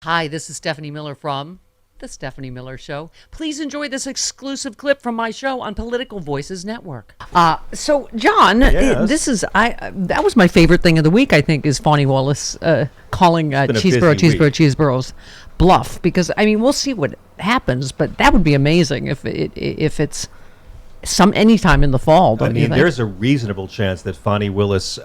Hi, this is Stephanie Miller from The Stephanie Miller Show. Please enjoy this exclusive clip from my show on Political Voices Network. So, John, Yes. that was my favorite thing of the week, I think, is Fani Willis calling Cheeseboro's bluff. Because, I mean, we'll see what happens, but that would be amazing if it's anytime in the fall. Don't you think? There's a reasonable chance that Fani Willis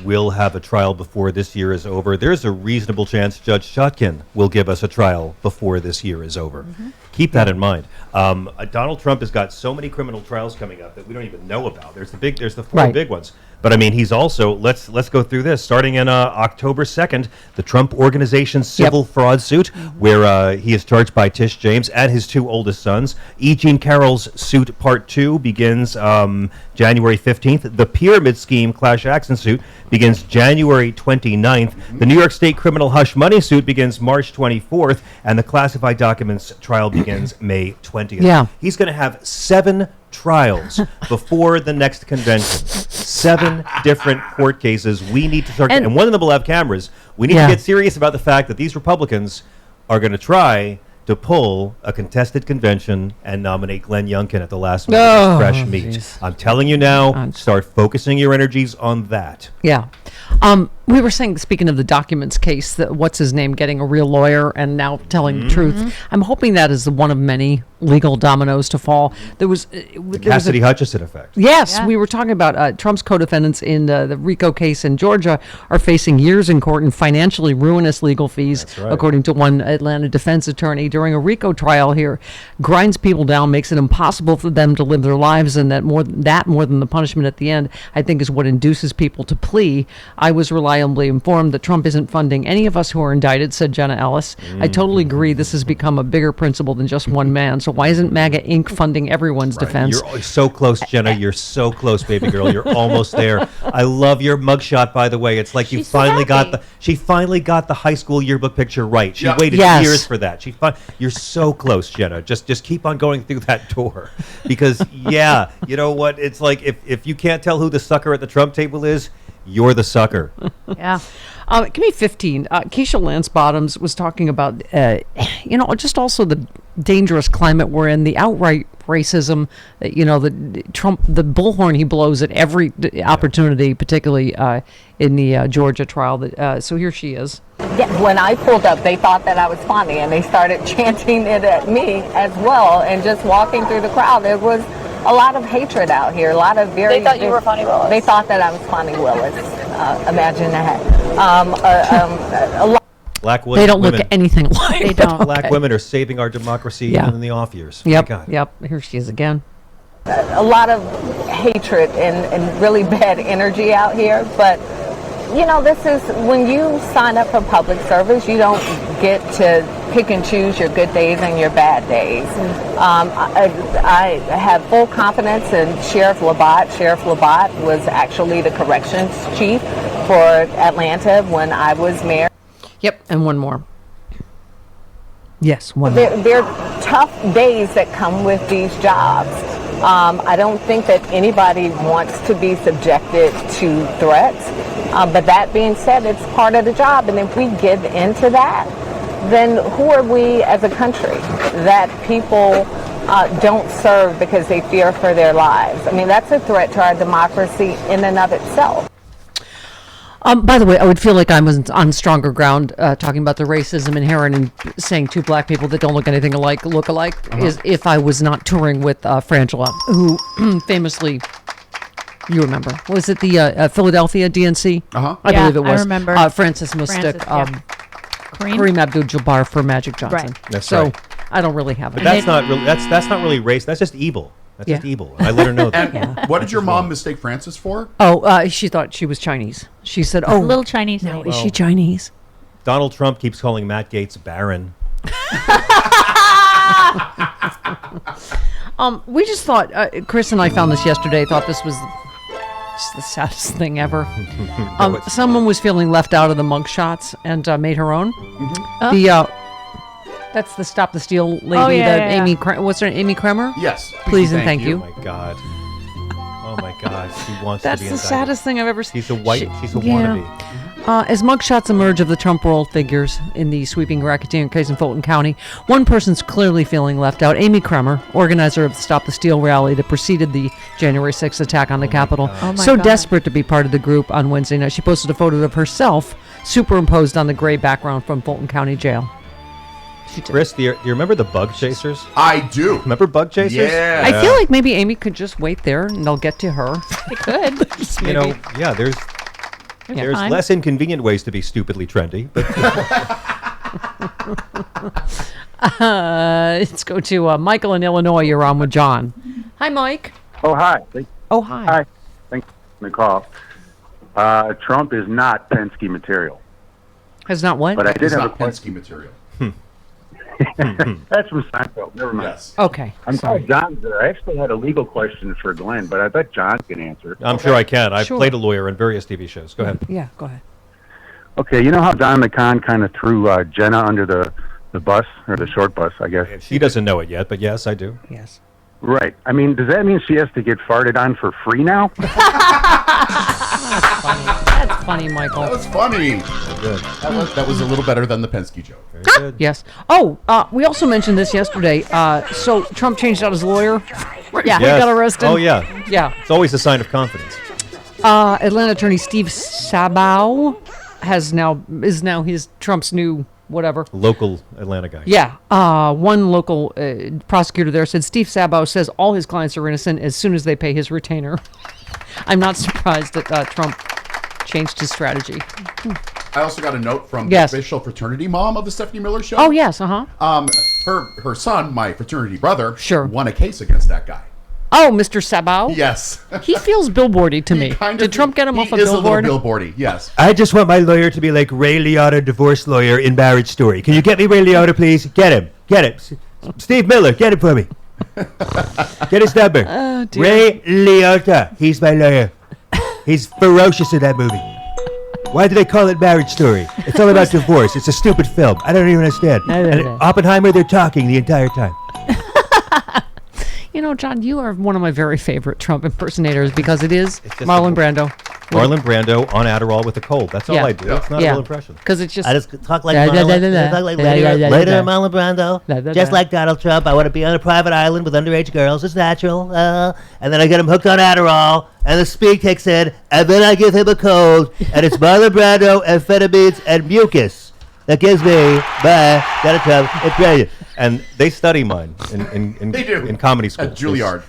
will have a trial before this year is over. There's a reasonable chance Judge Shotkin will give us a trial before this year is over. Mm-hmm. Keep that in mind. Donald Trump has got so many criminal trials coming up that we don't even know about. There's the four big ones. But I mean, he's also, let's go through this. Starting in October 2nd, the Trump Organization civil fraud suit, where he is charged by Tish James and his two oldest sons. E. Jean Carroll's suit Part 2 begins January 15th. The Pyramid Scheme class action suit begins January 29th. The New York State criminal hush money suit begins March 24th. And the classified documents trial begins May 20th. Yeah. He's going to have 7 trials before the next convention. 7 different court cases. We need to start, and one of them will have cameras. We need to get serious about the fact that these Republicans are going to try to pull a contested convention and nominate Glenn Youngkin at the last minute as fresh meat. Geez. I'm telling you now, start focusing your energies on that. Yeah. We were saying, speaking of the documents case, that what's his name getting a real lawyer and now telling the truth. I'm hoping that is one of many legal dominoes to fall. There was the Cassidy Hutchinson effect. Yes, we were talking about Trump's co-defendants in the RICO case in Georgia are facing years in court and financially ruinous legal fees, according to one Atlanta defense attorney. During a RICO trial here, grinds people down, makes it impossible for them to live their lives, and that more than the punishment at the end, I think, is what induces people to plea. I was reliably informed that Trump isn't funding any of us who are indicted, said Jenna Ellis. I totally agree. This has become a bigger principle than just one man. So why isn't MAGA Inc. funding everyone's defense? You're so close, Jenna. You're so close, baby girl. You're almost there. I love your mugshot, by the way. It's like she finally got the high school yearbook picture right. She waited years for that. You're so close, Jenna. Just keep on going through that door. Because, you know what? It's like if you can't tell who the sucker at the Trump table is, you're the sucker. Yeah. Give me 15. Keisha Lance Bottoms was talking about, just also the dangerous climate we're in, the outright racism, the Trump, the bullhorn he blows at every opportunity, particularly in the Georgia trial. So here she is. Yeah, when I pulled up, they thought that I was funny, and they started chanting it at me as well. And just walking through the crowd, there was a lot of hatred out here. A lot of They thought you were Fani Willis. They thought that I was Fani Willis. Imagine that. A lot. Black women. They don't look anything like. They don't. Black women are saving our democracy even in the off years. Yep. Here she is again. A lot of hatred and really bad energy out here, but this is when you sign up for public service, you don't get to pick and choose your good days and your bad days. I have full confidence in Sheriff Labatt. Sheriff Labatt was actually the corrections chief for Atlanta when I was mayor. Yep, and one more. Yes, one more. There are tough days that come with these jobs. I don't think that anybody wants to be subjected to threats. But that being said, it's part of the job. And if we give into that, then who are we as a country that people don't serve because they fear for their lives? I mean, that's a threat to our democracy in and of itself. By the way, I would feel like I was on stronger ground talking about the racism inherent in saying two black people that don't look anything alike look alike is if I was not touring with Frangela, who famously, you remember, was it the Philadelphia DNC? I believe it was. I remember. Francis Mustic, Kareem Abdul-Jabbar for Magic Johnson. Right. That's so right. I don't really have it. But that's not really race. That's just evil. That's just evil. I let her know that. And what did your mom mistake Francis for? She thought she was Chinese. She said, "Oh, a little Chinese." No, is she Chinese?" Donald Trump keeps calling Matt Gaetz Baron. We just thought, Chris and I found this yesterday. Thought this was just the saddest thing ever. Someone was feeling left out of the mug shots and made her own. That's the Stop the Steal lady. Amy. What's her name? Amy Kremer? Yes. Please and thank you. Oh my God. Oh my God. She wants That's to be the indicted. saddest thing I've ever seen. She's a wannabe. As mugshots emerge of the Trump world figures in the sweeping racketeering case in Fulton County, one person's clearly feeling left out. Amy Kremer, organizer of the Stop the Steal rally that preceded the January 6th attack on the Capitol. So desperate to be part of the group on Wednesday night, she posted a photo of herself superimposed on the gray background from Fulton County Jail. Chris, do you remember the bug chasers? I do. Remember bug chasers? Yeah. I feel like maybe Amy could just wait there and they'll get to her. They could. You know, yeah, there's time. less inconvenient ways to be stupidly trendy. But Let's go to Michael in Illinois. You're on with John. Hi, Mike. Oh, hi. Oh, hi. Hi. Thanks for the call. Trump is not Penske material. Has not what? But I did It's have a not question. Penske material. That's from Seinfeld. Never mind. Yes. Okay. I'm sorry. sorry, John. I actually had a legal question for Glenn, but I bet John can answer. I'm sure I can. I've Sure. played a lawyer in various TV shows. Go ahead. Yeah, go ahead. Okay, you know how Don McCon kind of threw Jenna under the bus, or the short bus, I guess? She doesn't know it yet, but yes, I do. Yes. Right. I mean, does that mean she has to get farted on for free now? That's funny, Michael. That was funny. Good. That was a little better than the Penske joke. Very good. Yes. Oh, we also mentioned this yesterday. So Trump changed out his lawyer. Yeah. He got arrested. Oh, yeah. Yeah. It's always a sign of confidence. Atlanta attorney Steve Sabow is now his Trump's new whatever. Local Atlanta guy. Yeah. One local prosecutor there said Steve Sabow says all his clients are innocent as soon as they pay his retainer. I'm not surprised that Trump changed his strategy. I also got a note from Yes. the official fraternity mom of the Stephanie Miller Show. Oh, yes. Uh-huh. Her son, my fraternity brother, Sure. won a case against that guy. Oh, Mr. Sabow? Yes. He feels billboardy to me. Kind Did Trump get him off a billboard? He is a little billboardy, yes. I just want my lawyer to be like Ray Liotta, divorce lawyer in Marriage Story. Can you get me Ray Liotta, please? Get him. Get it. Steve Miller, get it for me. Get his number. Oh, dear. Ray Liotta. He's my lawyer. He's ferocious in that movie. Why do they call it Marriage Story? It's all about divorce. It's a stupid film. I don't even understand. And Oppenheimer, they're talking the entire time. You know, John, you are one of my very favorite Trump impersonators because it is just Marlon Brando. Marlon Brando on Adderall with a cold. That's all Yeah. I do. It's not a real impression. Because it's just... I just talk like Da, da, Marlon, da, da, I talk like da, later, da, da, later da. Marlon Brando, Da, da, just da. like Donald Trump. I want to be on a private island with underage girls. It's natural. And then I get him hooked on Adderall, and the speed kicks in, and then I give him a cold, and it's Marlon Brando, amphetamines, and mucus that gives me my Donald Trump impression. And they study mine in They do. in comedy school. At Juilliard.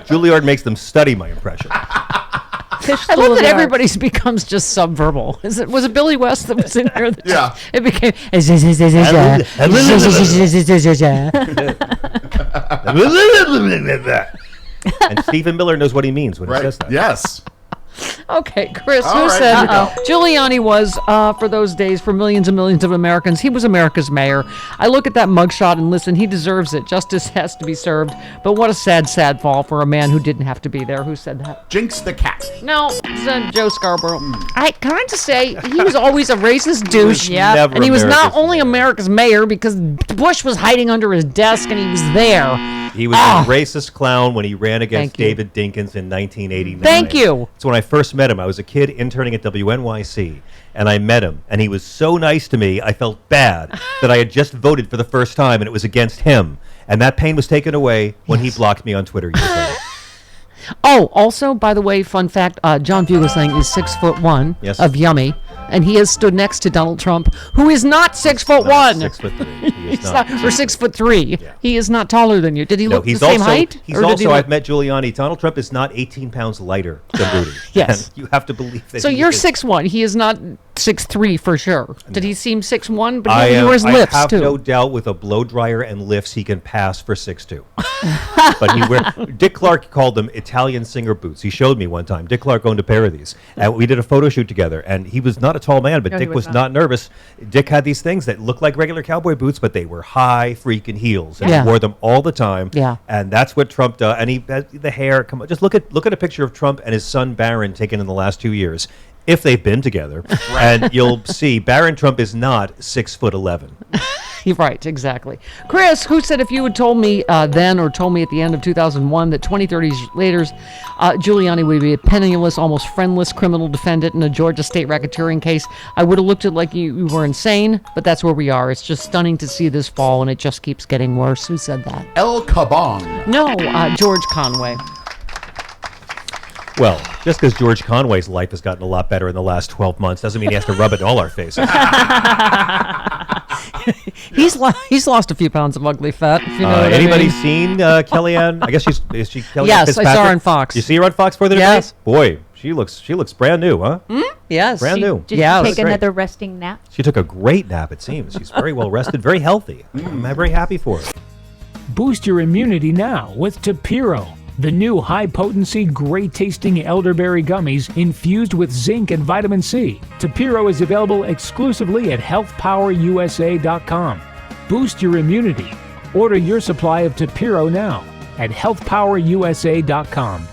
Juilliard makes them study my impression. I love that everybody's becomes just subverbal. Was it Billy West that was in here? That Yeah. just- it became... And Stephen Miller knows what he means when he Right. says that. Yes. Okay, Chris, All who right, said here we go. Giuliani was, for those days, for millions and millions of Americans, he was America's mayor. I look at that mugshot and listen, he deserves it. Justice has to be served. But what a sad, sad fall for a man who didn't have to be there. Who said that? Jinx the cat. No, it's Joe Scarborough. Can I just say, he was always a racist douche. Yeah. never And he was not America's only mayor. America's mayor because Bush was hiding under his desk and he was there. He was a racist clown when he ran against Thank you. David Dinkins in 1989. Thank you. So when I first met him, I was a kid interning at WNYC, and I met him, and he was so nice to me, I felt bad that I had just voted for the first time, and it was against him. And that pain was taken away when he blocked me on Twitter years later. Oh, also, by the way, fun fact, John Fugelsang is 6'1" Yes. of Yummy, and he has stood next to Donald Trump, who is not 6'1". 6'3". He is He's not. not, or 6'3". Yeah. He is not taller than you. Did he No, look the he's same also, height? He's Or did he also, look- I've met Giuliani. Donald Trump is not 18 pounds lighter than Rudy. Yes. And you have to believe that. So he you're is. 6'1". He is not 6'3" for sure. Did he seem 6'1"? But I he wears lifts have too. no doubt with a blow dryer and lifts he can pass for 6'2". But Dick Clark called them Italian singer boots. He showed me one time. Dick Clark owned a pair of these, and we did a photo shoot together. And he was not a tall man, but No, he Dick was was not nervous. Dick had these things that looked like regular cowboy boots, but they were high freaking heels, and Yeah. he wore them all the time. Yeah. And that's what Trump does. And he the hair. Come on, just look at a picture of Trump and his son Barron taken in the last 2 years. If they've been together, and you'll see Barron Trump is not 6'11". Right, exactly. Chris, who said if you had told me then or told me at the end of 2001 that 30 years later Giuliani would be a penniless, almost friendless criminal defendant in a Georgia state racketeering case, I would have looked at it like you were insane, but that's where we are. It's just stunning to see this fall, and it just keeps getting worse. Who said that? El Kabong. No, George Conway. Well, just because George Conway's life has gotten a lot better in the last 12 months doesn't mean he has to rub it in all our faces. He's lost a few pounds of ugly fat. If you know what anybody I mean. seen Kellyanne? I guess is she Kellyanne Yes, Fitzpatrick? I saw her on Fox. You see her on Fox for the Yes. debate? Boy, she looks brand new, huh? Yes. Brand new. Did Yeah, you that's take great. another resting nap? She took a great nap, it seems. She's very well rested, very healthy. I'm very happy for her. Boost your immunity now with Tapiro, the new high-potency, great-tasting elderberry gummies infused with zinc and vitamin C. Tapiro is available exclusively at healthpowerusa.com. Boost your immunity. Order your supply of Tapiro now at healthpowerusa.com.